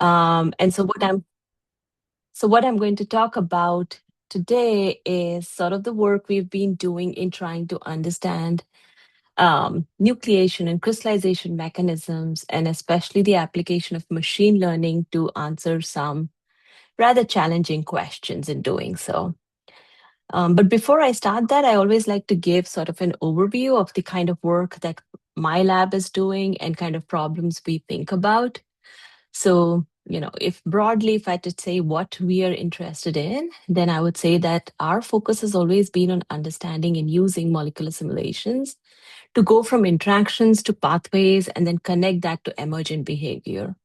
And what I'm going to talk about today is sort of the work we've been doing in trying to understand nucleation and crystallization mechanisms, and especially the application of machine learning to answer some rather challenging questions in doing so. But before I start that, I always like to give sort of an overview of the kind of work that my lab is doing and kind of problems we think about. So, if broadly, if I had to say what we are interested in, then I would say that our focus has always been on understanding and using molecular simulations to go from interactions to pathways and then connect that to emergent behavior.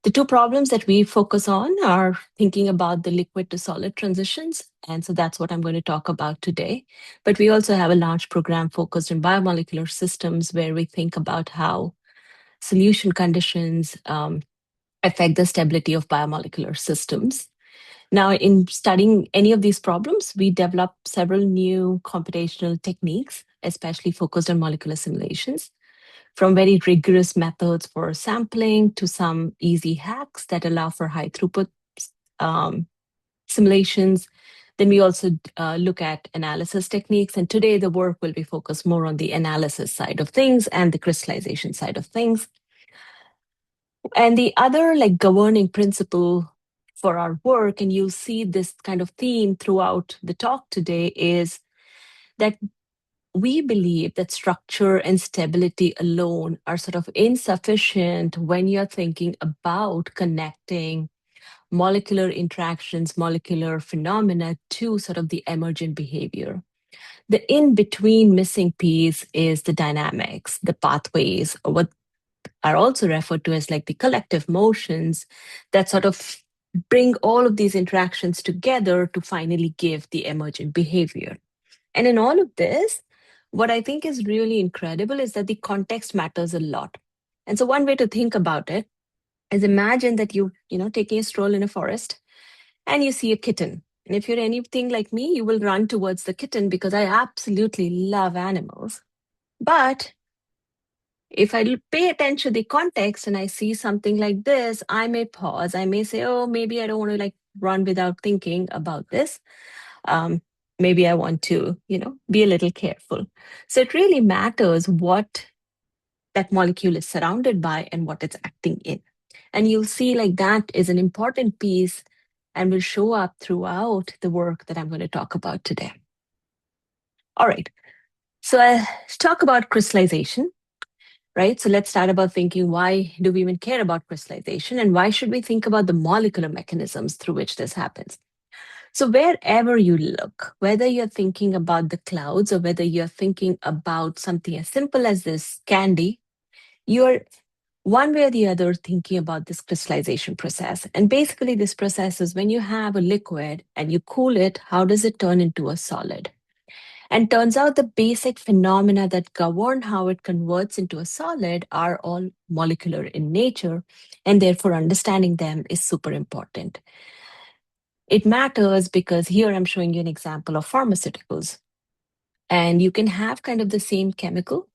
The two problems that we focus on are thinking about the liquid to solid transitions. And so that's what I'm going to talk about today. But we also have a large program focused on biomolecular systems where we think about how solution conditions affect the stability of biomolecular systems. Now, in studying any of these problems, we developed several new computational techniques, especially focused on molecular simulations, from very rigorous methods for sampling to some easy hacks that allow for high throughput um, simulations. Then we also look at analysis techniques. And today the work will be focused more on the analysis side of things and the crystallization side of things. And the other like governing principle for our work, and you'll see this kind of theme throughout the talk today, is that we believe that structure and stability alone are sort of insufficient when you're thinking about connecting molecular interactions, molecular phenomena to sort of the emergent behavior. The in between missing piece is the dynamics, the pathways, or what are also referred to as like the collective motions that sort of bring all of these interactions together to finally give the emergent behavior. And in all of this, what I think is really incredible is that the context matters a lot. And so one way to think about it is imagine that taking a stroll in a forest and you see a kitten. And if you're anything like me, you will run towards the kitten because I absolutely love animals. But if I pay attention to the context and I see something like this, I may pause. I may say, oh, maybe I don't want to like run without thinking about this. Um, Maybe I want to, be a little careful. So it really matters what that molecule is surrounded by and what it's acting in. And you'll see like that is an important piece and will show up throughout the work that I'm going to talk about today. All right. So let's talk about crystallization, right? So let's start about thinking, why do we even care about crystallization and why should we think about the molecular mechanisms through which this happens? So wherever you look, whether you're thinking about the clouds or whether you're thinking about something as simple as this candy, you're one way or the other thinking about this crystallization process. And basically this process is when you have a liquid and you cool it, how does it turn into a solid? And turns out the basic phenomena that govern how it converts into a solid are all molecular in nature, and therefore understanding them is super important. It matters because here I'm showing you an example of pharmaceuticals. And you can have kind of the same chemical.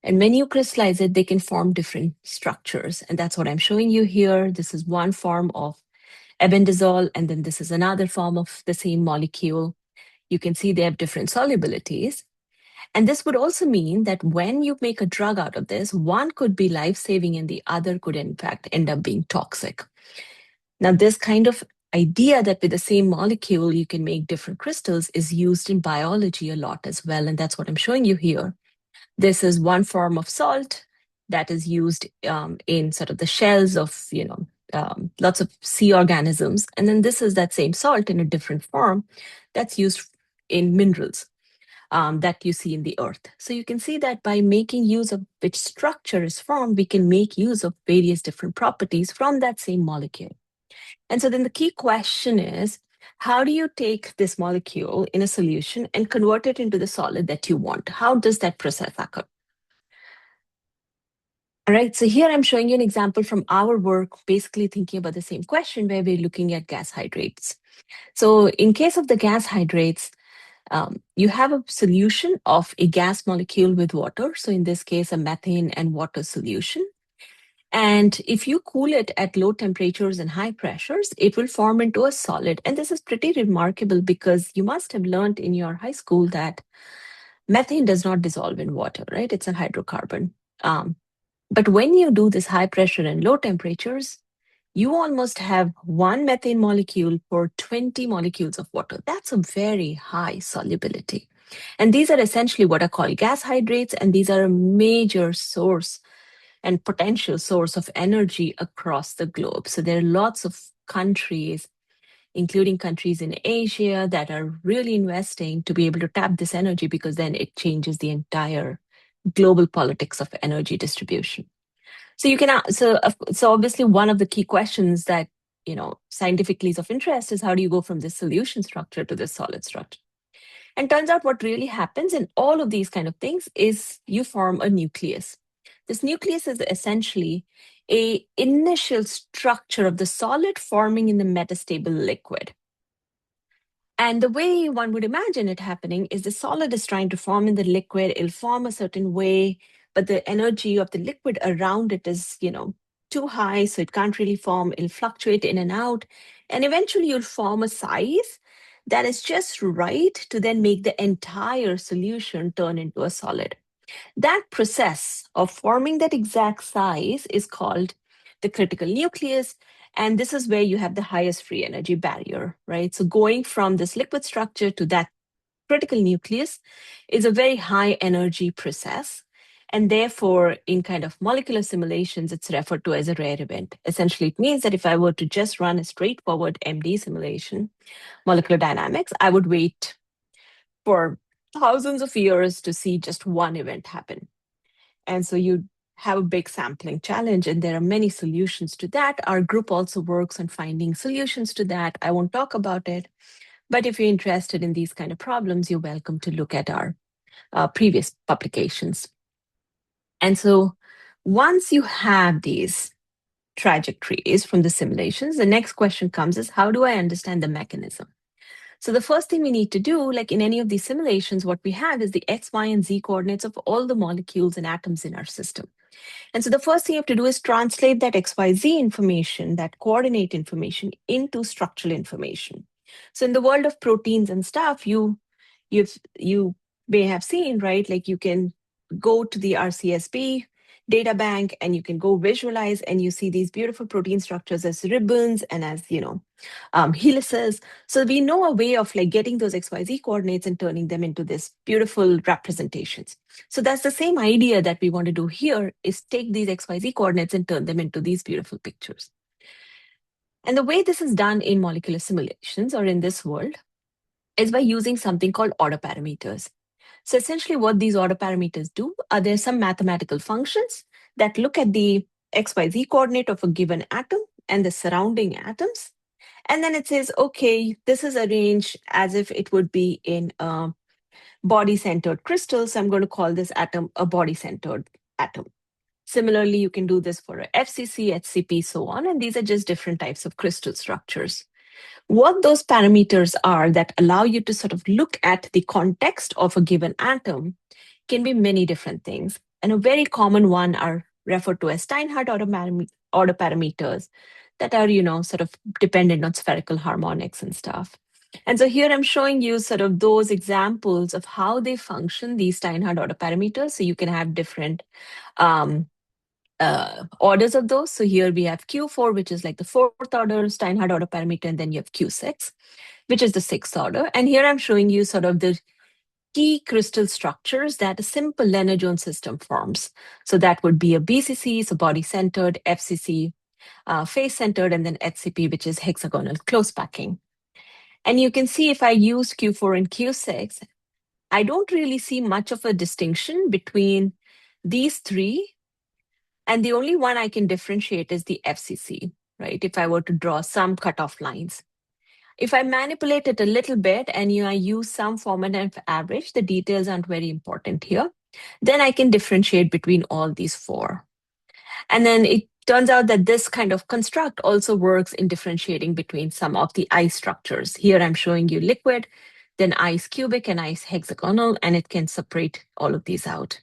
And when you crystallize it, they can form different structures. And that's what I'm showing you here. This is one form of ebendazole, and then this is another form of the same molecule. You can see they have different solubilities. And this would also mean that when you make a drug out of this, one could be life-saving and the other could in fact end up being toxic. Now, this kind of idea that with the same molecule you can make different crystals is used in biology a lot as well. And that's what I'm showing you here. This is one form of salt that is used in sort of the shells of, lots of sea organisms. And then this is that same salt in a different form that's used in minerals that you see in the earth. So you can see that by making use of which structure is formed, we can make use of various different properties from that same molecule. And so then the key question is, how do you take this molecule in a solution and convert it into the solid that you want? How does that process occur? All right, so here I'm showing you an example from our work, basically thinking about the same question where we're looking at gas hydrates. So in case of the gas hydrates, you have a solution of a gas molecule with water. So in this case, a methane and water solution. And if you cool it at low temperatures and high pressures, it will form into a solid. And this is pretty remarkable because you must have learned in your high school that methane does not dissolve in water, right? It's a hydrocarbon. Um, but when you do this high pressure and low temperatures, you almost have one methane molecule for 20 molecules of water. That's a very high solubility. And these are essentially what are called gas hydrates, and these are a major source and potential source of energy across the globe. So there are lots of countries, including countries in Asia, that are really investing to be able to tap this energy because then it changes the entire global politics of energy distribution. So you can so obviously one of the key questions that scientifically is of interest is how do you go from this solution structure to this solid structure? And turns out what really happens in all of these kind of things is you form a nucleus. This nucleus is essentially a initial structure of the solid forming in the metastable liquid. And the way one would imagine it happening is the solid is trying to form in the liquid, it'll form a certain way, but the energy of the liquid around it is, too high, so it can't really form, it'll fluctuate in and out. And eventually you'll form a size that is just right to then make the entire solution turn into a solid. That process of forming that exact size is called the critical nucleus. And this is where you have the highest free energy barrier, right? So going from this liquid structure to that critical nucleus is a very high energy process. And therefore, in kind of molecular simulations, it's referred to as a rare event. Essentially, it means that if I were to just run a straightforward MD simulation, molecular dynamics, I would wait for thousands of years to see just one event happen. And so you have a big sampling challenge, and there are many solutions to that. Our group also works on finding solutions to that. I won't talk about it, but if you're interested in these kind of problems, you're welcome to look at our previous publications. And so once you have these trajectories from the simulations, the next question comes is how do I understand the mechanism? So the first thing we need to do, like in any of these simulations, what we have is the X, Y, and Z coordinates of all the molecules and atoms in our system. And so the first thing you have to do is translate that XYZ information, that coordinate information, into structural information. So in the world of proteins and stuff, you may have seen, right? Like you can go to the RCSB data bank and you can go visualize and you see these beautiful protein structures as ribbons and as helices. So we know a way of like getting those XYZ coordinates and turning them into this beautiful representations. So that's the same idea that we want to do here is take these XYZ coordinates and turn them into these beautiful pictures. And the way this is done in molecular simulations or in this world is by using something called order parameters. So essentially what these order parameters do are there some mathematical functions that look at the XYZ coordinate of a given atom and the surrounding atoms. And then it says, okay, this is arranged as if it would be in a body-centered crystal. So I'm going to call this atom a body-centered atom. Similarly, you can do this for a FCC, HCP, so on. And these are just different types of crystal structures. What those parameters are that allow you to sort of look at the context of a given atom can be many different things. And a very common one are referred to as Steinhardt order parameters that are, sort of dependent on spherical harmonics and stuff. And so here I'm showing you sort of those examples of how they function, these Steinhardt order parameters. So you can have different orders of those. So here we have Q4, which is like the fourth order Steinhardt order parameter, and then you have Q6, which is the sixth order. And here I'm showing you sort of the key crystal structures that a simple Lennard-Jones system forms. So that would be a BCC, so body-centered, FCC, face-centered, and then HCP, which is hexagonal close packing. And you can see if I use Q4 and Q6, I don't really see much of a distinction between these three. And the only one I can differentiate is the FCC, right? If I were to draw some cutoff lines. If I manipulate it a little bit and I use some format of average, the details aren't very important here, then I can differentiate between all these four. And then it turns out that this kind of construct also works in differentiating between some of the ice structures. Here I'm showing you liquid, then ice cubic and ice hexagonal, and it can separate all of these out.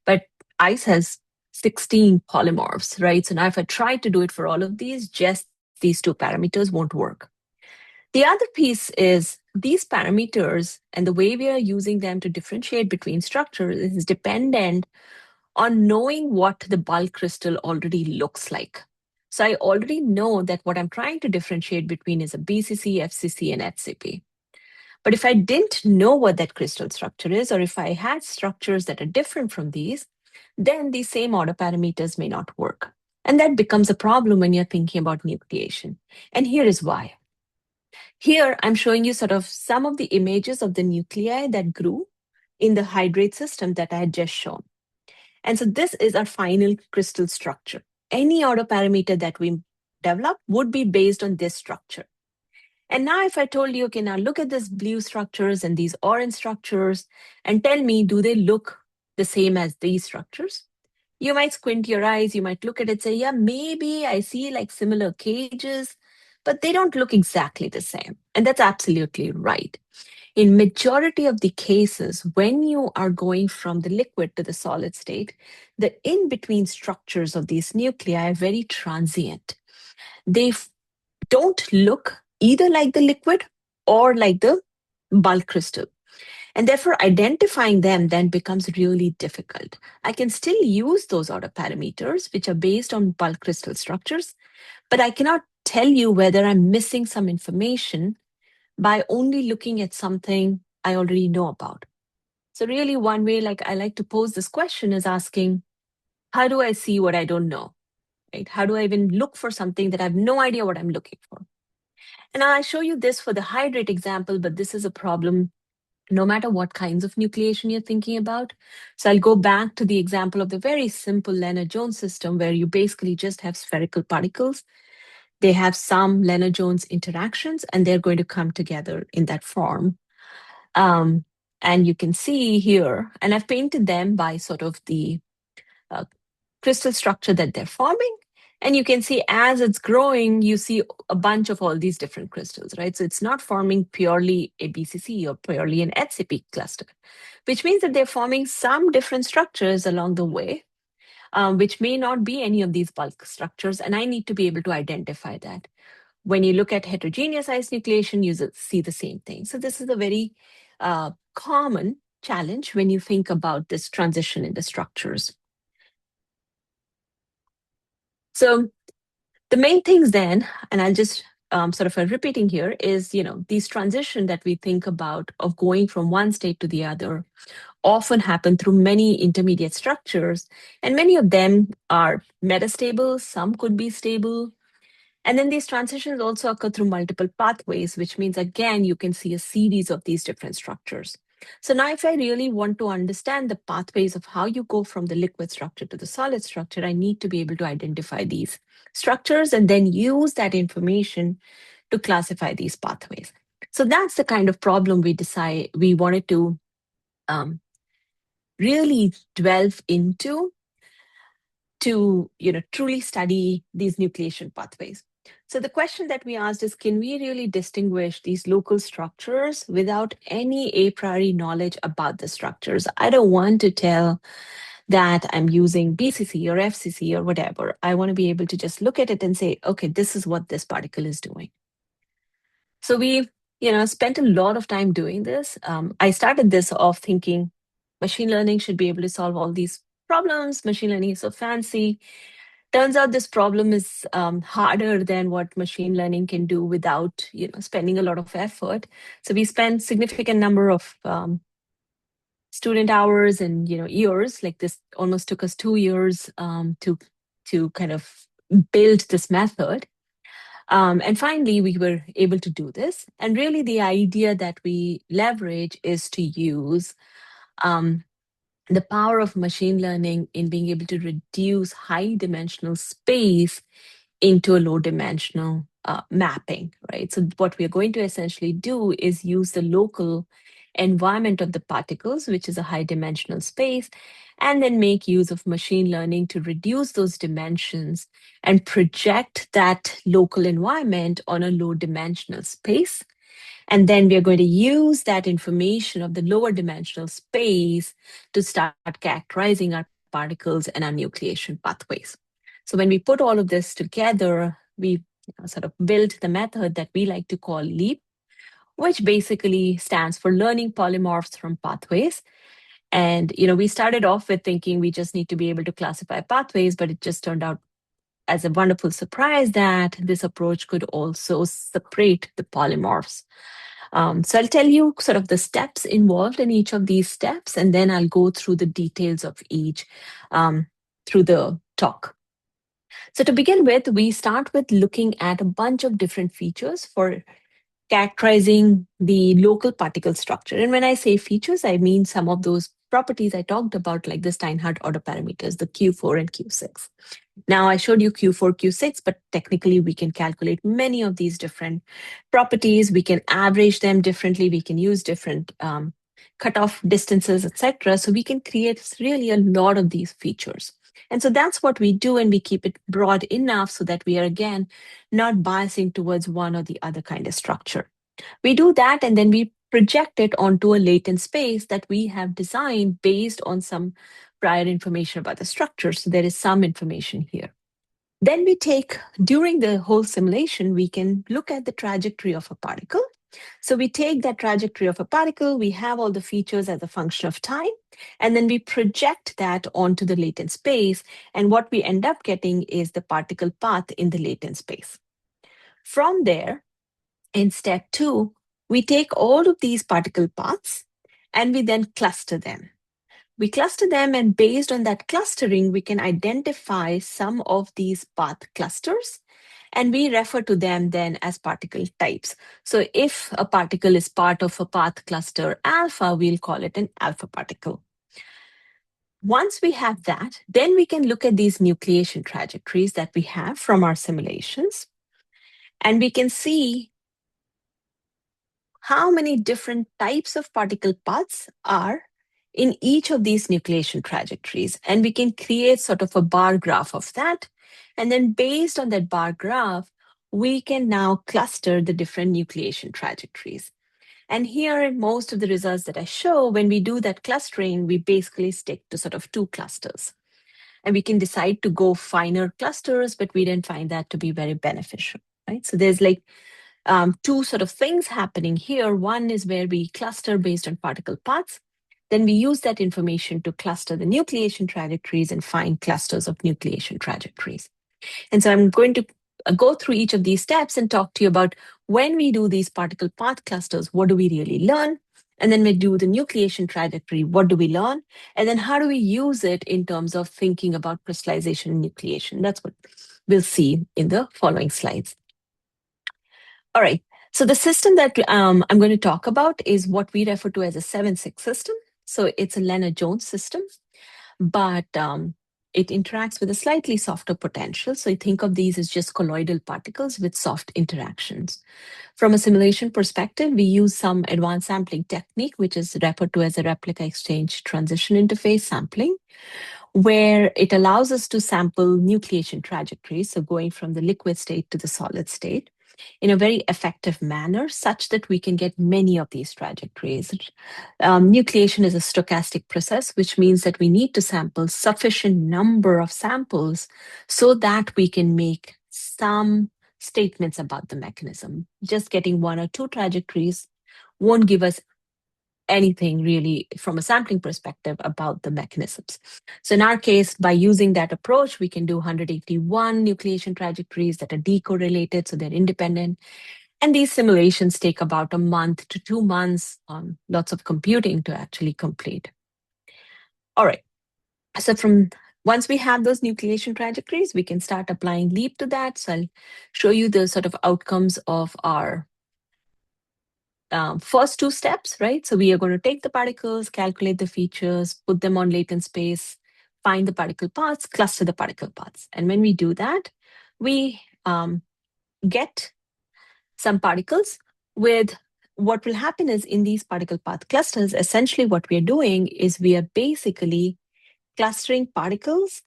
But ice has 16 polymorphs, right? So now if I try to do it for all of these, just these two parameters won't work. The other piece is these parameters and the way we are using them to differentiate between structures is dependent on knowing what the bulk crystal already looks like. So I already know that what I'm trying to differentiate between is a BCC, FCC, and HCP. But if I didn't know what that crystal structure is, or if I had structures that are different from these, then these same order parameters may not work. And that becomes a problem when you're thinking about nucleation. And here is why. Here, I'm showing you sort of some of the images of the nuclei that grew in the hydrate system that I had just shown. And so this is our final crystal structure. Any order parameter that we develop would be based on this structure. And now if I told you, okay, now look at these blue structures and these orange structures and tell me, do they look the same as these structures? You might squint your eyes, you might look at it, say, yeah, maybe I see like similar cages, but they don't look exactly the same. And that's absolutely right. In majority of the cases, when you are going from the liquid to the solid state, the in-between structures of these nuclei are very transient. They don't look either like the liquid or like the bulk crystal. And therefore, identifying them then becomes really difficult. I can still use those order parameters, which are based on bulk crystal structures, but I cannot tell you whether I'm missing some information by only looking at something I already know about. So, really, one way like I like to pose this question is asking, how do I see what I don't know? Right? How do I even look for something that I have no idea what I'm looking for? And I show you this for the hydrate example, but this is a problem no matter what kinds of nucleation you're thinking about. So I'll go back to the example of the very simple Lennard-Jones system where you basically just have spherical particles. They have some Lennard-Jones interactions and they're going to come together in that form. Um, and you can see here, and I've painted them by sort of the uh, crystal structure that they're forming. And you can see as it's growing, you see a bunch of all these different crystals, right? So it's not forming purely a BCC or purely an HCP cluster, which means that they're forming some different structures along the way, which may not be any of these bulk structures. And I need to be able to identify that. When you look at heterogeneous ice nucleation, you see the same thing. So this is a very common challenge when you think about this transition in the structures. So the main things then, and I'll just sort of repeating here, is these transition that we think about of going from one state to the other often happen through many intermediate structures, and many of them are metastable, some could be stable. And then these transitions also occur through multiple pathways, which means, again, you can see a series of these different structures. So now if I really want to understand the pathways of how you go from the liquid structure to the solid structure, I need to be able to identify these structures and then use that information to classify these pathways. So that's the kind of problem we wanted to really delve into to truly study these nucleation pathways. So the question that we asked is, can we really distinguish these local structures without any a priori knowledge about the structures? I don't want to tell that I'm using BCC or FCC or whatever. I want to be able to just look at it and say, okay, this is what this particle is doing. So we spent a lot of time doing this. I started this off thinking machine learning should be able to solve all these problems. Machine learning is so fancy. Turns out this problem is harder than what machine learning can do without spending a lot of effort. So we spent significant number of student hours and years. Like this almost took us 2 years to kind of build this method. And finally, we were able to do this. And really, the idea that we leverage is to use the power of machine learning in being able to reduce high dimensional space into a low dimensional mapping, right? So what we're going to essentially do is use the local environment of the particles, which is a high dimensional space, and then make use of machine learning to reduce those dimensions and project that local environment on a low dimensional space. And then we're going to use that information of the lower dimensional space to start characterizing our particles and our nucleation pathways. So when we put all of this together, we sort of built the method that we like to call LeaPP, which basically stands for learning polymorphs from pathways. And we started off with thinking we just need to be able to classify pathways, but it just turned out as a wonderful surprise that this approach could also separate the polymorphs. So I'll tell you sort of the steps involved in each of these steps, and then I'll go through the details of each through the talk. So to begin with, we start with looking at a bunch of different features for characterizing the local particle structure. And when I say features, I mean some of those properties I talked about, like the Steinhardt order parameters, the Q4 and Q6. Now, I showed you Q4, Q6, but technically we can calculate many of these different properties. We can average them differently. We can use different cutoff distances, etc. So we can create really a lot of these features. And so that's what we do, and we keep it broad enough so that we are, again, not biasing towards one or the other kind of structure. We do that, and then we project it onto a latent space that we have designed based on some prior information about the structure. So there is some information here. Then we take, during the whole simulation, we can look at the trajectory of a particle. So we take that trajectory of a particle, we have all the features as a function of time, and then we project that onto the latent space. And what we end up getting is the particle path in the latent space. From there, in step 2, we take all of these particle paths and we then cluster them. We cluster them, and based on that clustering, we can identify some of these path clusters, and we refer to them then as particle types. So if a particle is part of a path cluster alpha, we'll call it an alpha particle. Once we have that, then we can look at these nucleation trajectories that we have from our simulations, and we can see how many different types of particle paths are in each of these nucleation trajectories. And we can create sort of a bar graph of that. And then based on that bar graph, we can now cluster the different nucleation trajectories. And here, in most of the results that I show, when we do that clustering, we basically stick to sort of 2 clusters. And we can decide to go finer clusters, but we didn't find that to be very beneficial, right? So there's like 2 sort of things happening here. One is where we cluster based on particle paths. Then we use that information to cluster the nucleation trajectories and find clusters of nucleation trajectories. And so I'm going to go through each of these steps and talk to you about when we do these particle path clusters, what do we really learn? And then we do the nucleation trajectory, what do we learn? And then how do we use it in terms of thinking about crystallization and nucleation? That's what we'll see in the following slides. All right. So the system that I'm going to talk about is what we refer to as a 7-6 system. So it's a Lennard-Jones system, but it interacts with a slightly softer potential. So you think of these as just colloidal particles with soft interactions. From a simulation perspective, we use some advanced sampling technique, which is referred to as a replica exchange transition interface sampling, where it allows us to sample nucleation trajectories, so going from the liquid state to the solid state, in a very effective manner, such that we can get many of these trajectories. Nucleation is a stochastic process, which means that we need to sample sufficient number of samples so that we can make some statements about the mechanism. Just getting 1 or 2 trajectories won't give us anything really from a sampling perspective about the mechanisms. So in our case, by using that approach, we can do 181 nucleation trajectories that are decorrelated, so they're independent. And these simulations take about a month to 2 months, lots of computing to actually complete. All right. So once we have those nucleation trajectories, we can start applying LeaPP to that. So I'll show you the sort of outcomes of our first 2 steps, right? So we are going to take the particles, calculate the features, put them on latent space, find the particle paths, cluster the particle paths. And when we do that, we get some particles with what will happen is in these particle path clusters, essentially what we are doing is we are basically clustering particles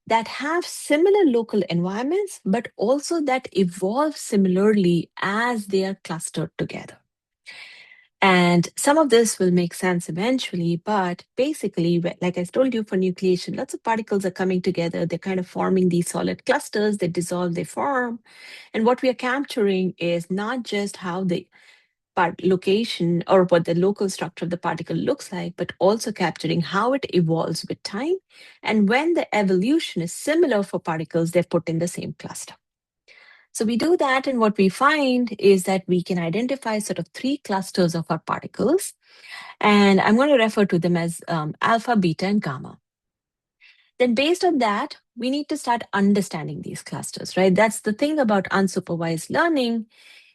that have similar local environments, but also that evolve similarly as they are clustered together. And some of this will make sense eventually, but basically, like I told you, for nucleation, lots of particles are coming together. They're kind of forming these solid clusters. They dissolve, they form. And what we are capturing is not just how the location or what the local structure of the particle looks like, but also capturing how it evolves with time and when the evolution is similar for particles they're put in the same cluster. So we do that, and what we find is that we can identify sort of three clusters of our particles, and I'm going to refer to them as alpha, beta, and gamma. Then based on that, we need to start understanding these clusters, right? That's the thing about unsupervised learning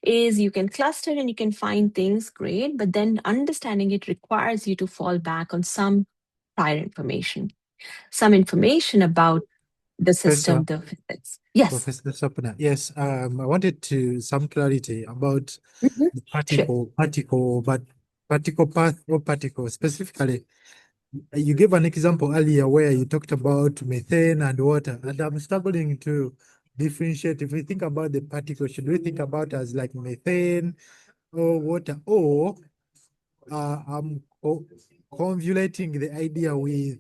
is you can cluster and you can find things great, but then understanding it requires you to fall back on some prior information, some information about the system, Professor, the physics. Yes. Professor Sapna. Yes, I wanted to some clarity about Mhm. the Sure. but particle path or particle specifically. You gave an example earlier where you talked about methane and water, and I'm struggling to differentiate. If we think about the particle, should we think about as like methane or water, or I'm convolvulating the idea with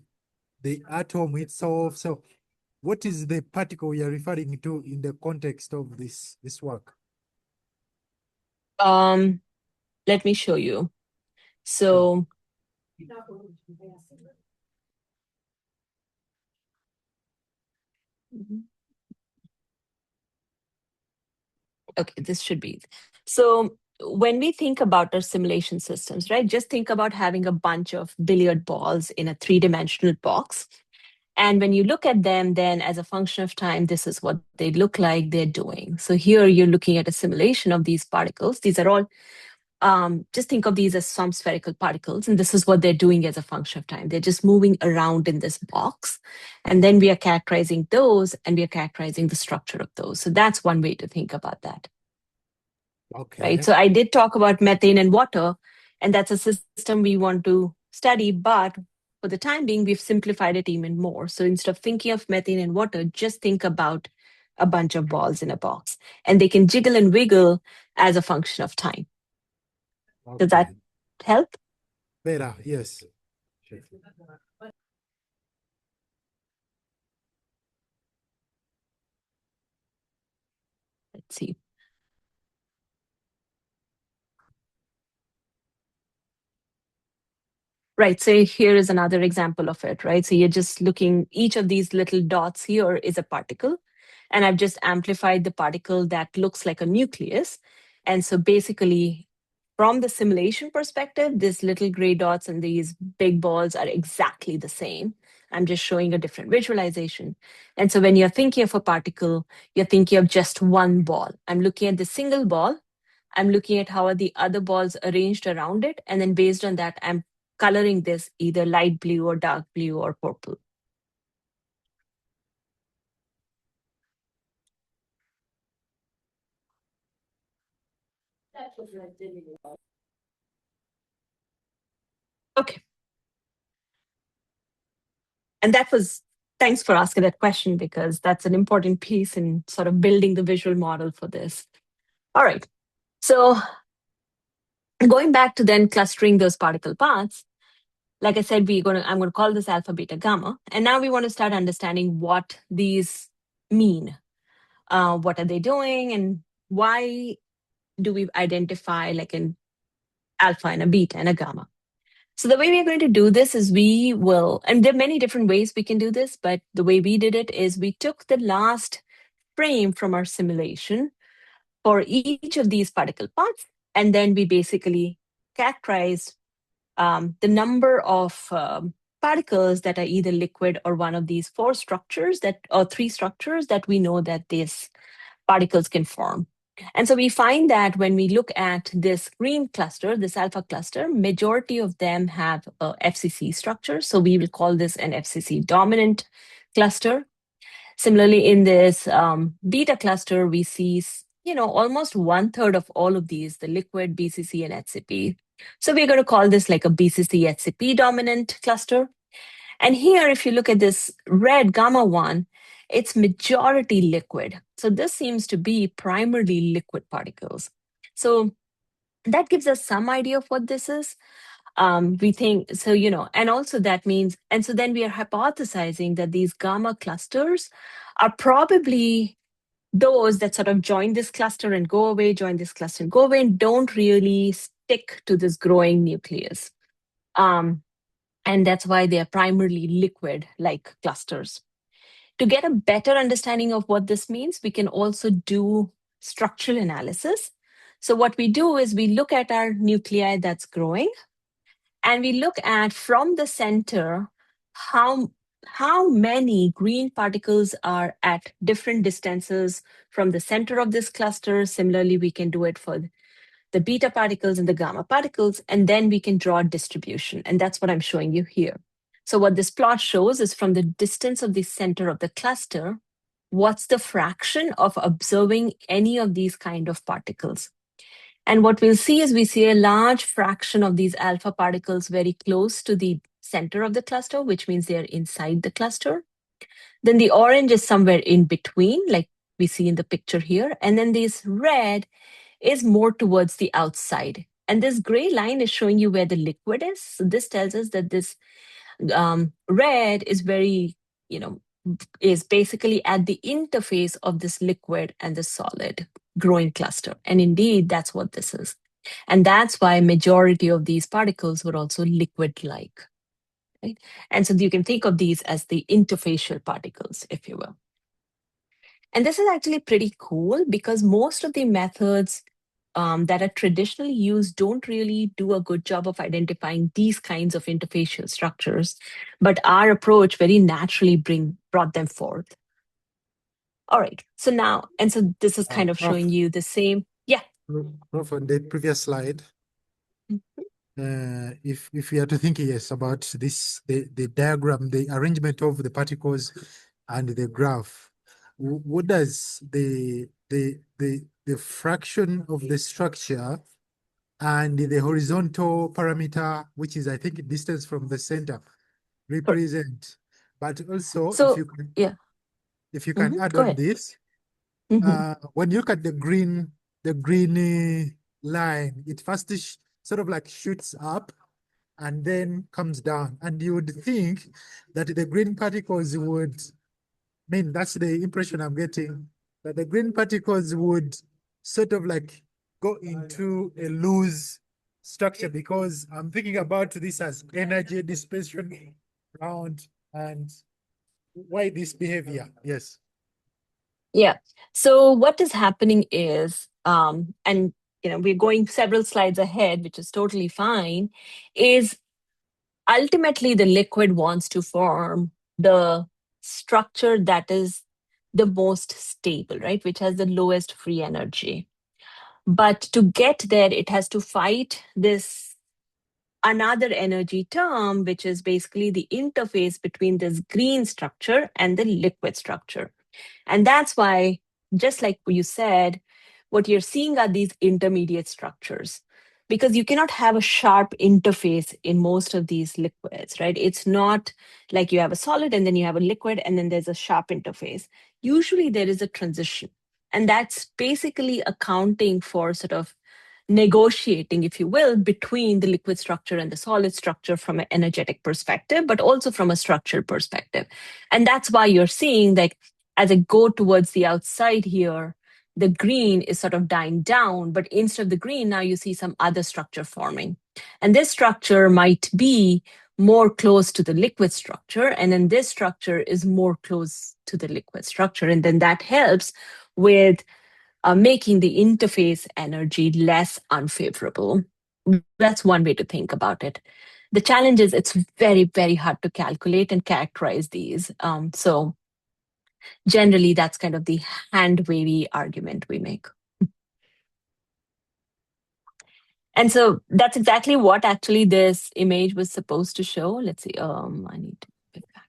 the atom itself? So what is the particle you're referring to in the context of this work? Um, Let me show you. Sure. So, mhm. Okay, this should be. So when we think about our simulation systems, right, just think about having a bunch of billiard balls in a three-dimensional box. And when you look at them, then as a function of time, this is what they look like they're doing. So here you're looking at a simulation of these particles. These are all, just think of these as some spherical particles. And this is what they're doing as a function of time. They're just moving around in this box. And then we are characterizing those and we are characterizing the structure of those. So that's one way to think about that. Right? Okay. So I did talk about methane and water, and that's a system we want to study, but for the time being, we've simplified it even more. So instead of thinking of methane and water, just think about a bunch of balls in a box, and they can jiggle and wiggle as a function of time. Does that Okay. help? Better. Yes. Sure. Let's see. Right. So here is another example of it, right? So you're just looking, each of these little dots here is a particle. And I've just amplified the particle that looks like a nucleus. And so basically, from the simulation perspective, these little gray dots and these big balls are exactly the same. I'm just showing a different visualization. And so when you're thinking of a particle, you're thinking of just one ball. I'm looking at the single ball. I'm looking at how are the other balls arranged around it. And then based on that, I'm coloring this either light blue or dark blue or purple. Okay. And that was, thanks for asking that question because that's an important piece in sort of building the visual model for this. All right. So going back to then clustering those particle paths, like I said, I'm going to call this alpha, beta, gamma. And now we want to start understanding what these mean. What are they doing and why do we identify like an alpha and a beta and a gamma? So the way we're going to do this is we will, and there are many different ways we can do this, but the way we did it is we took the last frame from our simulation for each of these particle paths, and then we basically characterized the number of particles that are either liquid or one of these four structures that, or three structures that we know that these particles can form. And so we find that when we look at this green cluster, this alpha cluster, majority of them have a FCC structure. So we will call this an FCC dominant cluster. Similarly, in this beta cluster, we see, almost one third of all of these, the liquid, BCC, and HCP. So we're going to call this like a BCC HCP dominant cluster. And here, if you look at this red gamma one, it's majority liquid. So this seems to be primarily liquid particles. So That gives us some idea of what this is. We think so, and also that means, and so then we are hypothesizing that these gamma clusters are probably those that sort of join this cluster and go away, join this cluster and go away, and don't really stick to this growing nucleus. And that's why they are primarily liquid like clusters. To get a better understanding of what this means, we can also do structural analysis. So, what we do is we look at our nuclei that's growing, and we look at from the center how many green particles are at different distances from the center of this cluster. Similarly, we can do it for the beta particles and the gamma particles, and then we can draw a distribution. And that's what I'm showing you here. So what this plot shows is from the distance of the center of the cluster, what's the fraction of observing any of these kind of particles. And what we'll see is we see a large fraction of these alpha particles very close to the center of the cluster, which means they're inside the cluster. Then the orange is somewhere in between, like we see in the picture here. And then this red is more towards the outside. And this gray line is showing you where the liquid is. So this tells us that this red is very, is basically at the interface of this liquid and the solid growing cluster. And indeed, that's what this is. And that's why majority of these particles were also liquid-like. Right? And so you can think of these as the interfacial particles, if you will. And this is actually pretty cool because most of the methods that are traditionally used don't really do a good job of identifying these kinds of interfacial structures, but our approach very naturally brought them forth. All right, so now, and so this is kind of Prof, showing you the same, yeah. Prof, on the previous slide, if we are to think, yes, about this, the diagram, the arrangement of the particles and the graph, what does the fraction of the structure and the horizontal parameter, which is, I think, distance from the center, represent? But also, So, yeah, if you can add go on ahead. this, Mhm. when you look at the green line, it first sort of like shoots up and then comes down. And you would think that the green particles would, that's the impression I'm getting, that the green particles would sort of like go into a loose structure, because I'm thinking about this as energy dissipation around, and why this behavior. Yes. Yeah. So what is happening is, and we're going several slides ahead, which is totally fine, is ultimately the liquid wants to form the structure that is the most stable, right? Which has the lowest free energy. But to get there, it has to fight this another energy term, which is basically the interface between this green structure and the liquid structure. And that's why, just like you said, what you're seeing are these intermediate structures, because you cannot have a sharp interface in most of these liquids, right? It's not like you have a solid and then you have a liquid and then there's a sharp interface. Usually there is a transition. And that's basically accounting for sort of negotiating, if you will, between the liquid structure and the solid structure from an energetic perspective, but also from a structural perspective. And that's why you're seeing, like, as I go towards the outside here, the green is sort of dying down, but instead of the green, now you see some other structure forming. And this structure might be more close to the liquid structure, and then this structure is more close to the liquid structure. And then that helps with making the interface energy less unfavorable. That's one way to think about it. The challenge is it's very, very hard to calculate and characterize these. So generally, that's kind of the hand wavy argument we make. And so that's exactly what actually this image was supposed to show. Let's see. I need to get back.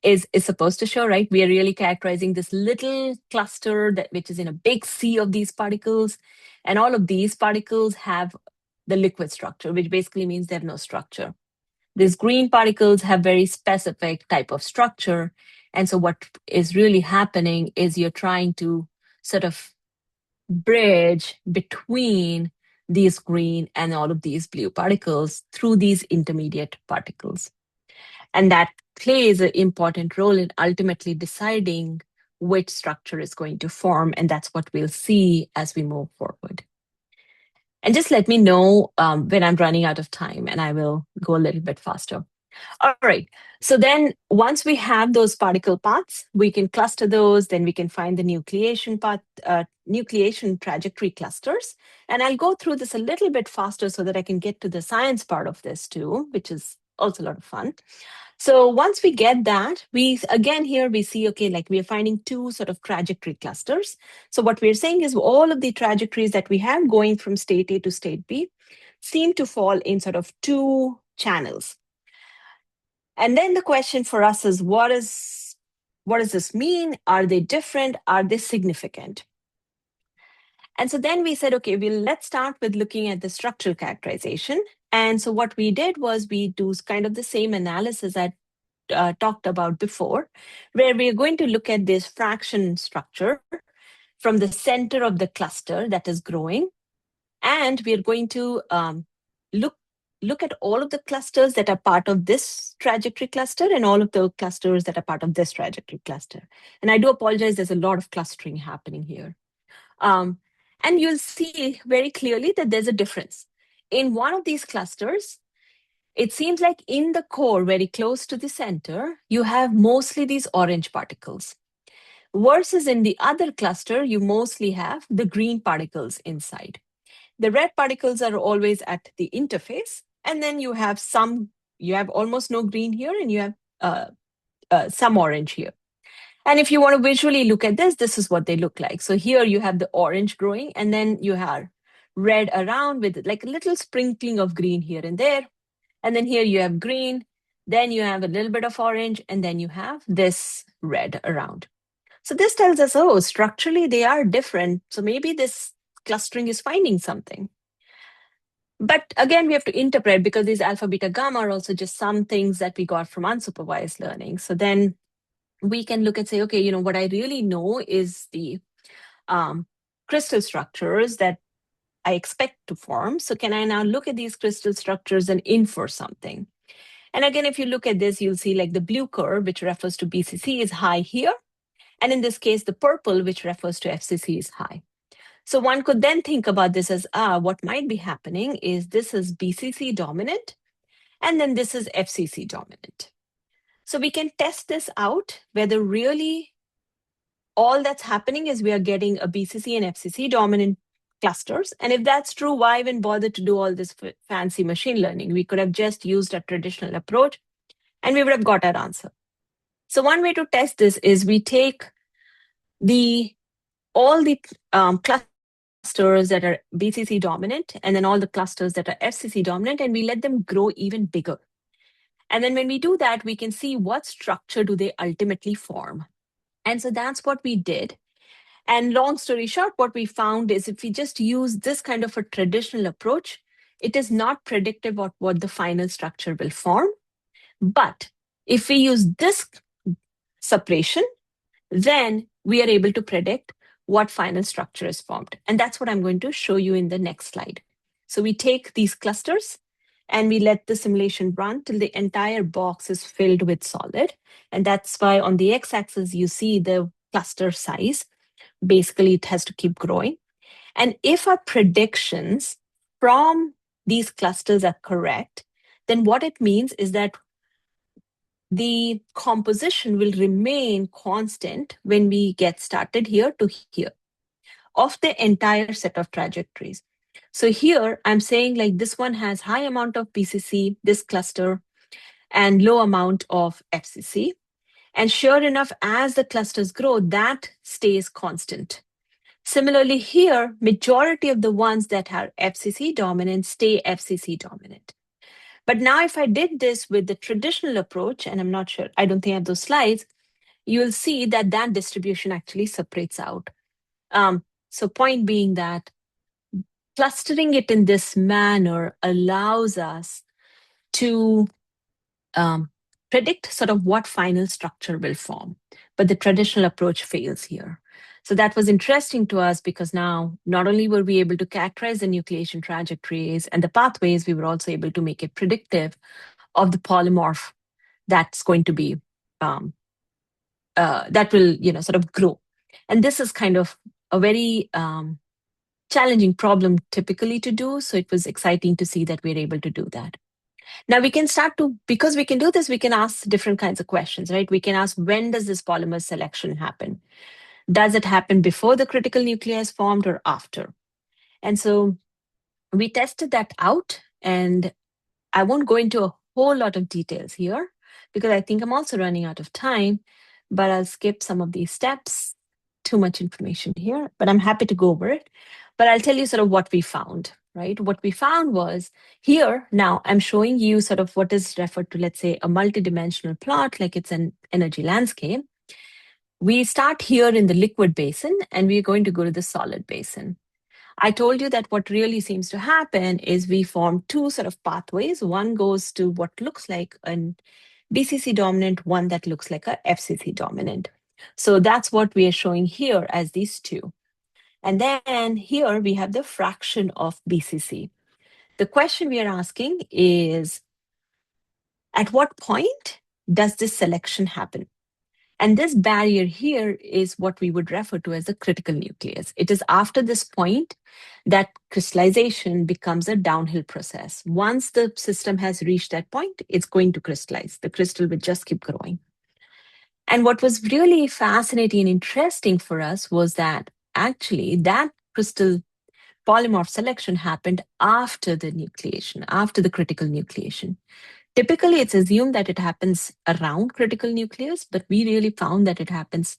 Is supposed to show, right? We are really characterizing this little cluster that which is in a big sea of these particles, and all of these particles have the liquid structure, which basically means they have no structure. These green particles have very specific type of structure, and so what is really happening is you're trying to sort of bridge between these green and all of these blue particles through these intermediate particles. And that plays an important role in ultimately deciding which structure is going to form. And that's what we'll see as we move forward. And just let me know when I'm running out of time, and I will go a little bit faster. All right. So then once we have those particle paths, we can cluster those, then we can find the nucleation path, nucleation trajectory clusters. And I'll go through this a little bit faster so that I can get to the science part of this too, which is also a lot of fun. So once we get that, we again here we see, okay, like we are finding two sort of trajectory clusters. So what we're saying is all of the trajectories that we have going from state A to state B seem to fall in sort of two channels. And then the question for us is what does this mean? Are they different? Are they significant? And so then we said, okay, let's start with looking at the structural characterization. And so what we did was we do kind of the same analysis I talked about before, where we are going to look at this fraction structure from the center of the cluster that is growing. And we are going to look at all of the clusters that are part of this trajectory cluster and all of the clusters that are part of this trajectory cluster. And I do apologize, there's a lot of clustering happening here. And you'll see very clearly that there's a difference. In one of these clusters, it seems like in the core, very close to the center, you have mostly these orange particles. Versus in the other cluster, you mostly have the green particles inside. The red particles are always at the interface, and then you have almost no green here, and you have some orange here. And if you want to visually look at this is what they look like. So here you have the orange growing, and then you have red around with like a little sprinkling of green here and there. And then here you have green, then you have a little bit of orange, and then you have this red around. So this tells us, oh, structurally they are different. So maybe this clustering is finding something. But again, we have to interpret because these alpha, beta, gamma are also just some things that we got from unsupervised learning. So then we can look and say, okay, what I really know is the crystal structures that I expect to form. So can I now look at these crystal structures and infer something? And again, if you look at this, you'll see like the blue curve, which refers to BCC, is high here. And in this case, the purple, which refers to FCC, is high. So one could then think about this as, what might be happening is this is BCC dominant, and then this is FCC dominant. So we can test this out, whether really all that's happening is we are getting a BCC and FCC dominant clusters. And if that's true, why even bother to do all this fancy machine learning? We could have just used a traditional approach and we would have got our answer. So one way to test this is we take all the clusters that are BCC dominant and then all the clusters that are FCC dominant, and we let them grow even bigger. And then when we do that, we can see what structure do they ultimately form. And so that's what we did. And long story short, what we found is if we just use this kind of a traditional approach, it is not predictive of what the final structure will form. But if we use this separation, then we are able to predict what final structure is formed. And that's what I'm going to show you in the next slide. So we take these clusters and we let the simulation run till the entire box is filled with solid. And that's why on the x-axis, you see the cluster size. Basically, it has to keep growing. And if our predictions from these clusters are correct, then what it means is that the composition will remain constant when we get started here to here of the entire set of trajectories. So here I'm saying like this one has high amount of BCC, this cluster, and low amount of FCC. And sure enough, as the clusters grow, that stays constant. Similarly here, majority of the ones that are FCC dominant stay FCC dominant. But now if I did this with the traditional approach, and I'm not sure, I don't think I have those slides, you'll see that that distribution actually separates out. So point being that clustering it in this manner allows us to predict sort of what final structure will form. But the traditional approach fails here. So that was interesting to us because now not only were we able to characterize the nucleation trajectories and the pathways, we were also able to make it predictive of the polymorph that's going to be that will sort of grow. And this is kind of a very challenging problem typically to do. So it was exciting to see that we're able to do that. Now we can start to, because we can do this, we can ask different kinds of questions, right? We can ask, when does this polymer selection happen? Does it happen before the critical nuclei is formed or after? And so we tested that out, and I won't go into a whole lot of details here because I think I'm also running out of time, but I'll skip some of these steps. Too much information here, but I'm happy to go over it. But I'll tell you sort of what we found, right? What we found was here, now I'm showing you sort of what is referred to, let's say, a multidimensional plot, like it's an energy landscape. We start here in the liquid basin and we're going to go to the solid basin. I told you that what really seems to happen is we form two sort of pathways. One goes to what looks like an BCC dominant, one that looks like a FCC dominant. So that's what we are showing here as these two. And then here we have the fraction of BCC. The question we are asking is, at what point does this selection happen? And this barrier here is what we would refer to as the critical nucleus. It is after this point that crystallization becomes a downhill process. Once the system has reached that point, it's going to crystallize. The crystal will just keep growing. And what was really fascinating and interesting for us was that actually that crystal polymorph selection happened after the nucleation, after the critical nucleation. Typically, it's assumed that it happens around critical nucleus, but we really found that it happens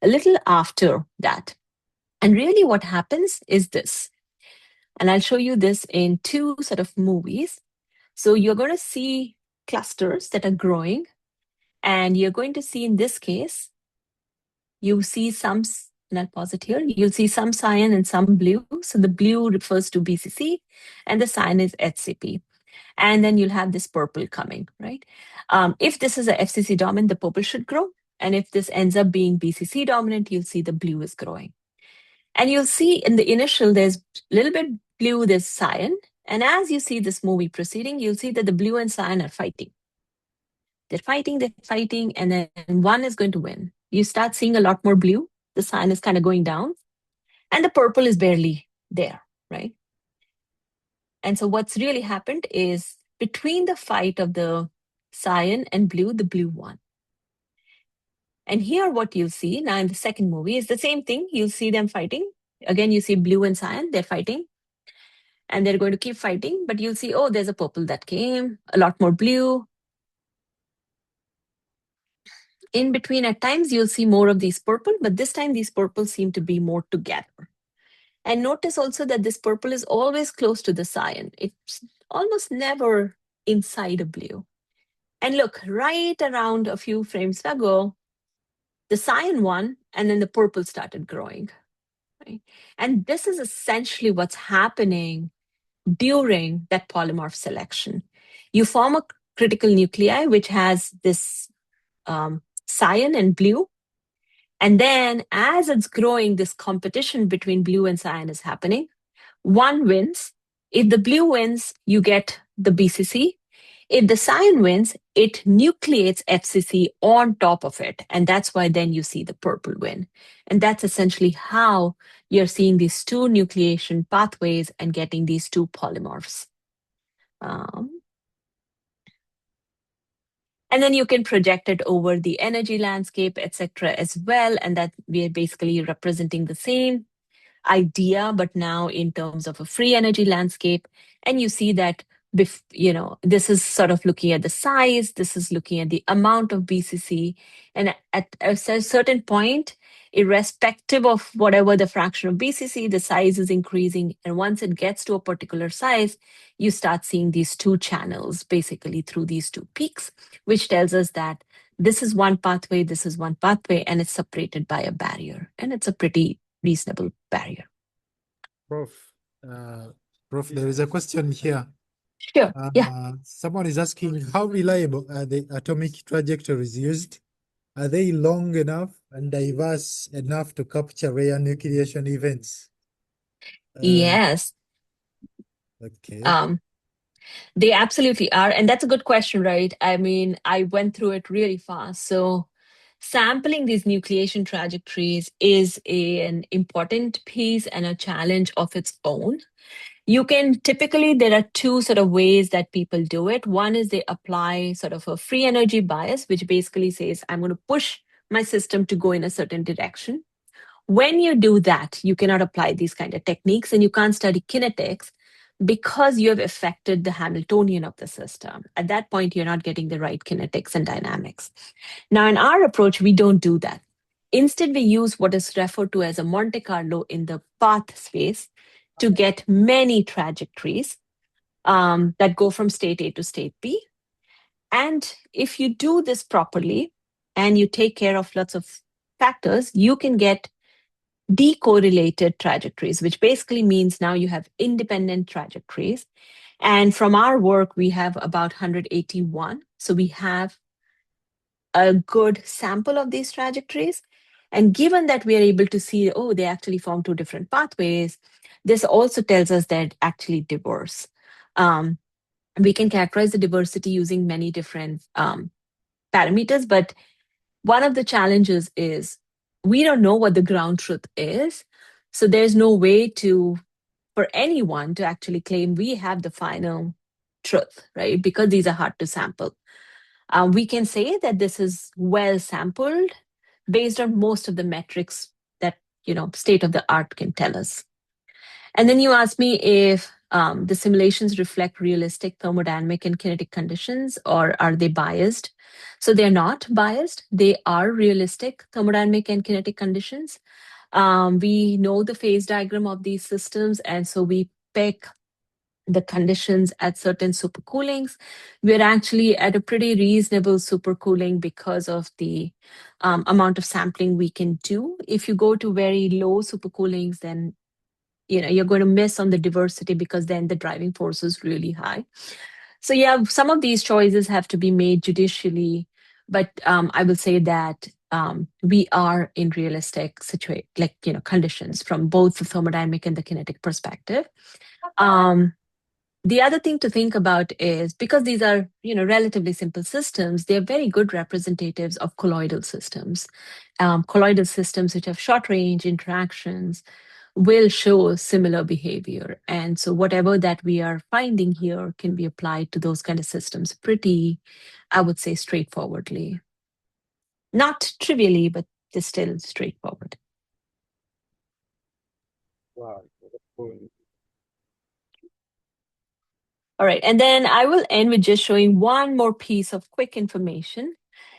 a little after that. And really, what happens is this. And I'll show you this in two sort of movies. So you're going to see clusters that are growing, and you're going to see in this case, you see some, and I'll pause it here, you'll see some cyan and some blue. So the blue refers to BCC, and the cyan is HCP. And then you'll have this purple coming, right? If this is a FCC dominant, the purple should grow. And if this ends up being BCC dominant, you'll see the blue is growing. And you'll see in the initial, there's a little bit blue, there's cyan. And as you see this movie proceeding, you'll see that the blue and cyan are fighting. They're fighting, and then one is going to win. You start seeing a lot more blue. The cyan is kind of going down, and the purple is barely there, right? And so what's really happened is between the fight of the cyan and blue, the blue won. And here what you'll see now in the second movie is the same thing. You'll see them fighting. Again, you see blue and cyan, they're fighting. And they're going to keep fighting, but you'll see, oh, there's a purple that came, a lot more blue. In between, at times, you'll see more of these purple, but this time these purples seem to be more together. And notice also that this purple is always close to the cyan. It's almost never inside a blue. And look, right around a few frames ago, the cyan won, and then the purple started growing. Right? And this is essentially what's happening during that polymorph selection. You form a critical nuclei, which has this cyan and blue. And then as it's growing, this competition between blue and cyan is happening. One wins. If the blue wins, you get the BCC. If the cyan wins, it nucleates FCC on top of it. And that's why then you see the purple win. And that's essentially how you're seeing these two nucleation pathways and getting these two polymorphs. And then you can project it over the energy landscape, etc., as well. And that we are basically representing the same idea, but now in terms of a free energy landscape. And you see that, this is sort of looking at the size, this is looking at the amount of BCC. And at a certain point, irrespective of whatever the fraction of BCC, the size is increasing. And once it gets to a particular size, you start seeing these two channels basically through these two peaks, which tells us that this is one pathway, this is one pathway, and it's separated by a barrier. And it's a pretty reasonable barrier. Prof, Prof, there is a question here. Sure. Yeah. Someone is asking, how reliable are the atomic trajectories used? Are they long enough and diverse enough to capture rare nucleation events. Uh, Yes, okay. um, they absolutely are. And that's a good question, right? I mean, I went through it really fast. So, sampling these nucleation trajectories is an important piece and a challenge of its own. You can typically, there are two sort of ways that people do it. One is they apply sort of a free energy bias, which basically says, I'm going to push my system to go in a certain direction. When you do that, you cannot apply these kind of techniques and you can't study kinetics because you have affected the Hamiltonian of the system. At that point, you're not getting the right kinetics and dynamics. Now, in our approach, we don't do that. Instead, we use what is referred to as a Monte Carlo in the path space to get many trajectories that go from state A to state B. And if you do this properly and you take care of lots of factors, you can get decorrelated trajectories, which basically means now you have independent trajectories. And from our work, we have about 181. So we have a good sample of these trajectories. And given that we are able to see, oh, they actually form two different pathways, this also tells us they're actually diverse. Um, we can characterize the diversity using many different parameters, but one of the challenges is we don't know what the ground truth is. So there's no way to for anyone to actually claim we have the final truth, right? Because these are hard to sample. We can say that this is well sampled based on most of the metrics that state of the art can tell us. And then you asked me if the simulations reflect realistic thermodynamic and kinetic conditions, or are they biased? So they're not biased. They are realistic thermodynamic and kinetic conditions. We know the phase diagram of these systems, and so we pick the conditions at certain supercoolings. We're actually at a pretty reasonable supercooling because of the amount of sampling we can do. If you go to very low supercoolings, then you're going to miss on the diversity because then the driving force is really high. So yeah, some of these choices have to be made judicially, but I will say that we are in realistic conditions from both the thermodynamic and the kinetic perspective. um, the other thing to think about is because these are relatively simple systems, they're very good representatives of colloidal systems. Colloidal systems which have short range interactions will show similar behavior. And so whatever that we are finding here can be applied to those kind of systems pretty, I would say, straightforwardly. Not trivially, but just still straightforward. Wow. All right. And then I will end with just showing one more piece of quick information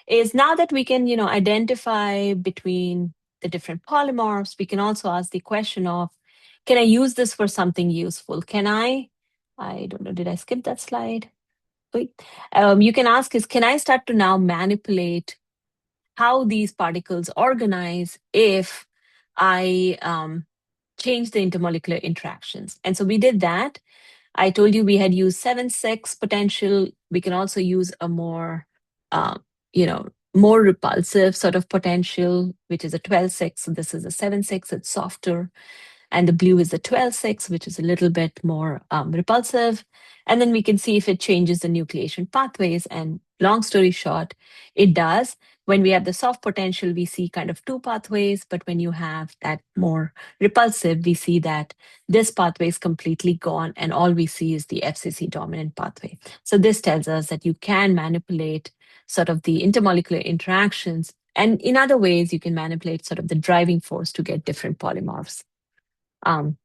is now that we can, identify between the different polymorphs, we can also ask the question of, can I use this for something useful? I don't know, did I skip that slide? Wait. You can ask is, can I start to now manipulate how these particles organize if I change the intermolecular interactions? And so we did that. I told you we had used 7-6 potential. We can also use a more, uh, more repulsive sort of potential, which is a 12-6. So this is a 7-6. It's softer. And the blue is the 12-6, which is a little bit more repulsive. And then we can see if it changes the nucleation pathways. And long story short, it does. When we have the soft potential, we see kind of two pathways. But when you have that more repulsive, we see that this pathway is completely gone. And all we see is the FCC dominant pathway. So this tells us that you can manipulate sort of the intermolecular interactions. And in other ways, you can manipulate sort of the driving force to get different polymorphs. Um,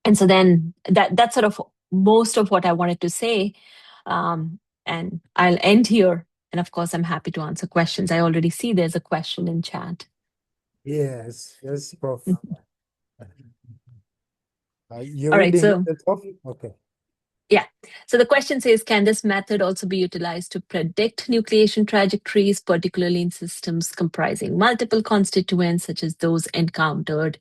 and so then that's sort of most of what I wanted to say. And I'll end here. And of course, I'm happy to answer questions. I already see there's a question in chat. Yes, yes, Prof. You're All right. reading So it, Prof? Okay. yeah. So the question says, can this method also be utilized to predict nucleation trajectories, particularly in systems comprising multiple constituents, such as those encountered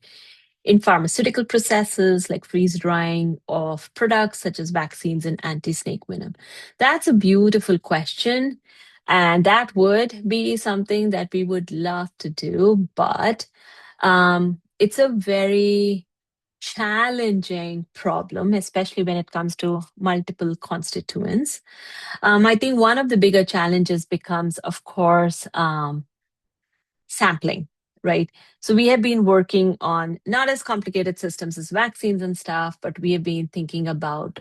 in pharmaceutical processes like freeze drying of products such as vaccines and anti snake venom? That's a beautiful question. And that would be something that we would love to do, but it's a very challenging problem, especially when it comes to multiple constituents. I think one of the bigger challenges becomes, of course, sampling, right? So we have been working on not as complicated systems as vaccines and stuff, but we have been thinking about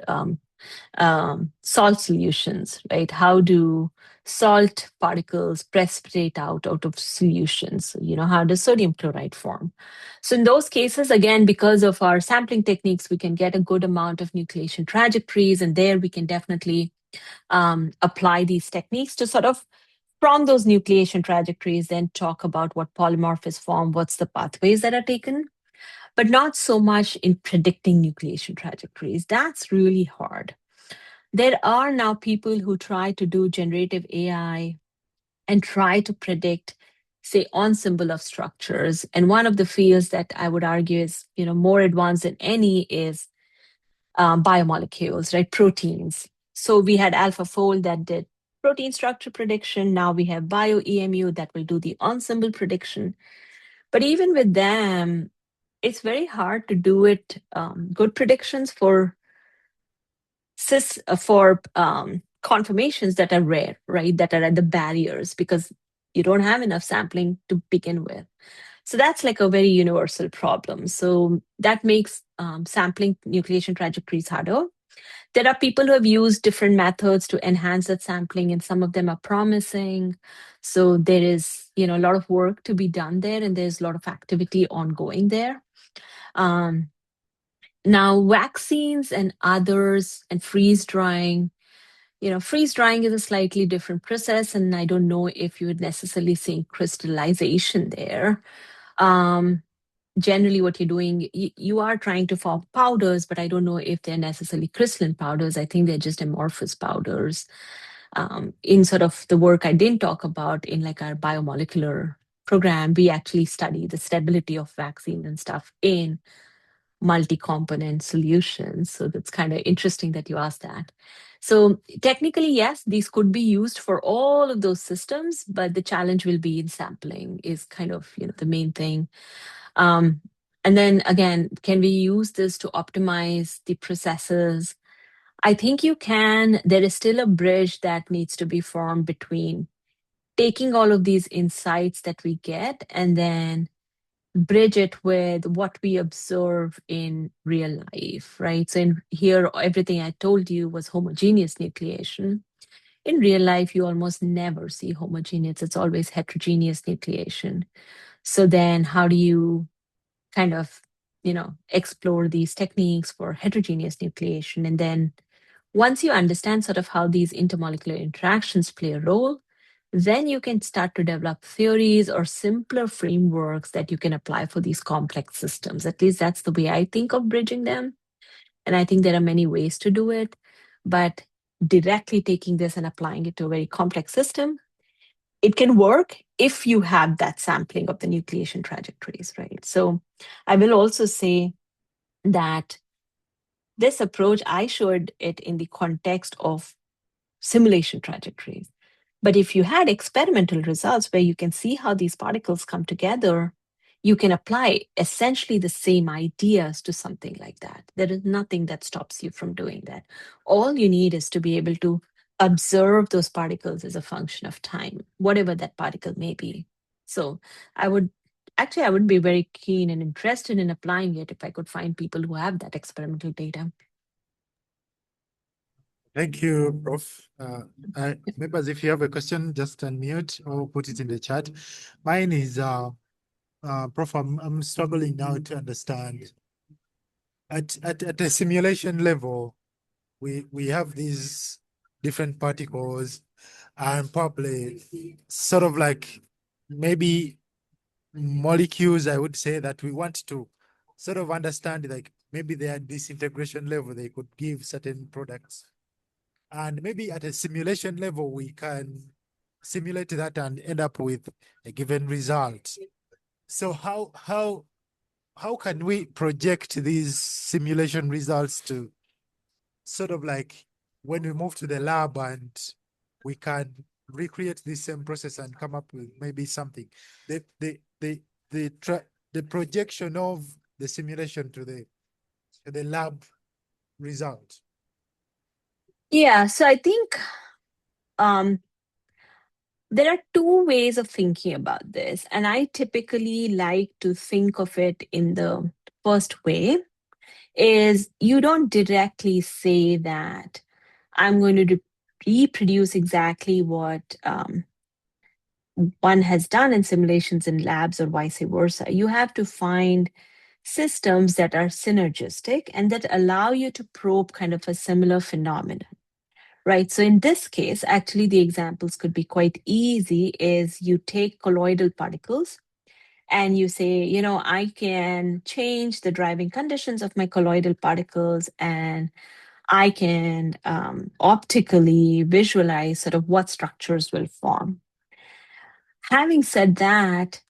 salt solutions, right? How do salt particles precipitate out of solutions? You know, how does sodium chloride form? So in those cases, again, because of our sampling techniques, we can get a good amount of nucleation trajectories, and there we can definitely apply these techniques to sort of from those nucleation trajectories, then talk about what polymorph is formed, what's the pathways that are taken, but not so much in predicting nucleation trajectories. That's really hard. There are now people who try to do generative AI and try to predict, say, ensemble of structures. And one of the fields that I would argue is, you know, more advanced than any is biomolecules, right? Proteins. So we had AlphaFold that did protein structure prediction. Now we have BioEMU that will do the ensemble prediction. But even with them, it's very hard to do it good predictions for conformations that are rare, right? That are at the barriers because you don't have enough sampling to begin with. So that's like a very universal problem. So that makes sampling nucleation trajectories harder. There are people who have used different methods to enhance that sampling, and some of them are promising. So there is, you know, a lot of work to be done there, and there's a lot of activity ongoing there. Um, Now, vaccines and others and freeze drying, you know, freeze drying is a slightly different process, and I don't know if you would necessarily see crystallization there. Um, Generally, what you're doing, you are trying to form powders, but I don't know if they're necessarily crystalline powders. I think they're just amorphous powders. In sort of the work I didn't talk about in like our biomolecular program, we actually study the stability of vaccines and stuff in multi-component solutions. So that's kind of interesting that you asked that. So technically, yes, these could be used for all of those systems, but the challenge will be in sampling is kind of, you know, the main thing. Um, and then again, can we use this to optimize the processes? I think you can. There is still a bridge that needs to be formed between taking all of these insights that we get and then bridge it with what we observe in real life, right? So in here, everything I told you was homogeneous nucleation. In real life, you almost never see homogeneous. It's always heterogeneous nucleation. So then how do you kind of, you know, explore these techniques for heterogeneous nucleation? And then once you understand sort of how these intermolecular interactions play a role, then you can start to develop theories or simpler frameworks that you can apply for these complex systems. At least that's the way I think of bridging them. And I think there are many ways to do it. But directly taking this and applying it to a very complex system, it can work if you have that sampling of the nucleation trajectories, right? So I will also say that this approach, I showed it in the context of simulation trajectories. But if you had experimental results where you can see how these particles come together, you can apply essentially the same ideas to something like that. There is nothing that stops you from doing that. All you need is to be able to observe those particles as a function of time, whatever that particle may be. So I would I would be very keen and interested in applying it if I could find people who have that experimental data. Thank you, Prof. Members, if you have a question, just unmute or put it in the chat. Mine is, Prof, I'm struggling now to understand. At a simulation level, we have these different particles and probably sort of like maybe molecules, I would say, that we want to sort of understand, like maybe they are at this integration level, they could give certain products. And maybe at a simulation level, we can simulate that and end up with a given result. So how can we project these simulation results to sort of like when we move to the lab and we can recreate this same process and come up with maybe something. The projection of the simulation to the lab result. Yeah, so I think um, there are two ways of thinking about this, and I typically like to think of it in the first way is you don't directly say that I'm going to reproduce exactly what one has done in simulations in labs or vice versa. You have to find systems that are synergistic and that allow you to probe kind of a similar phenomenon. Right. So in this case, actually, the examples could be quite easy is you take colloidal particles and you say, I can change the driving conditions of my colloidal particles and I can optically visualize sort of what structures will form. Having said that,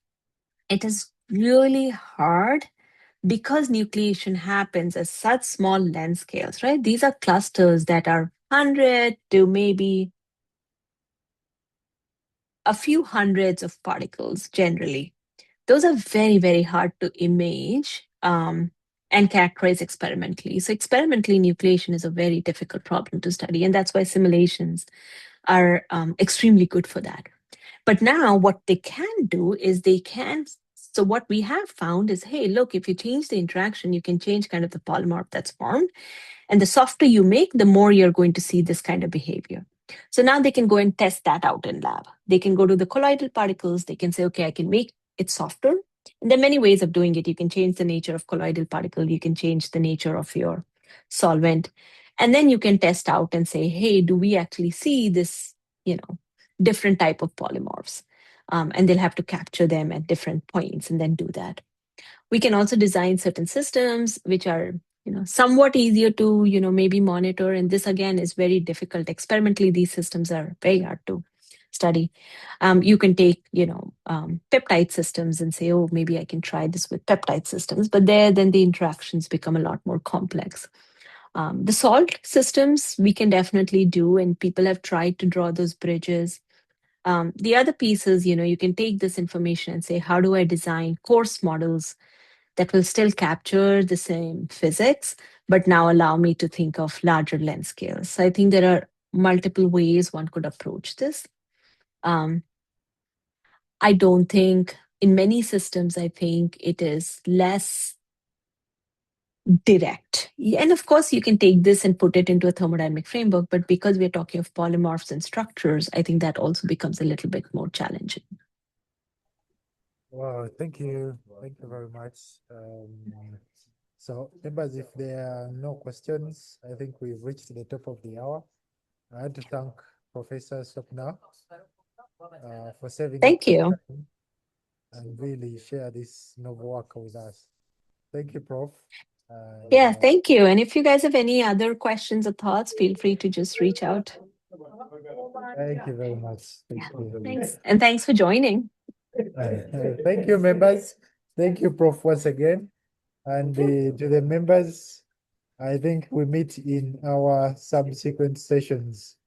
it is really hard because nucleation happens at such small length scales, right? These are clusters that are 100 to maybe a few hundreds of particles generally. Those are very, very hard to image and characterize experimentally. So, experimentally, nucleation is a very difficult problem to study. And that's why simulations are extremely good for that. But now, what they can do is they can. So, what we have found is hey, look, if you change the interaction, you can change kind of the polymorph that's formed. And the softer you make, the more you're going to see this kind of behavior. So now they can go and test that out in lab. They can go to the colloidal particles. They can say, okay, I can make it softer. And there are many ways of doing it. You can change the nature of colloidal particle. You can change the nature of your solvent. And then you can test out and say, hey, do we actually see this, different type of polymorphs? And they'll have to capture them at different points and then do that. We can also design certain systems which are somewhat easier to maybe monitor, and this again is very difficult experimentally. These systems are very hard to study. You can take peptide systems and say, oh, maybe I can try this with peptide systems, but then the interactions become a lot more complex. The salt systems we can definitely do, and people have tried to draw those bridges. The other piece is, you can take this information and say, how do I design coarse models that will still capture the same physics, but now allow me to think of larger length scales. So I think there are multiple ways one could approach this. Um, I don't think in many systems, I think it is less direct. And of course, you can take this and put it into a thermodynamic framework, but because we're talking of polymorphs and structures, I think that also becomes a little bit more challenging. Wow, thank you. Thank you very much. So, members, if there are no questions, I think we've reached the top of the hour. I had to thank Professor Sapna for saving up Thank you. time and really share this novel work with us. Thank you, Prof. Yeah, And, thank you. And if you guys have any other questions or thoughts, feel free to just reach out. thank you very much. Yeah, Thank you. thanks. And thanks for joining. Thank you, members. Thank you, Prof, once again. And to the members, I think we meet in our subsequent sessions.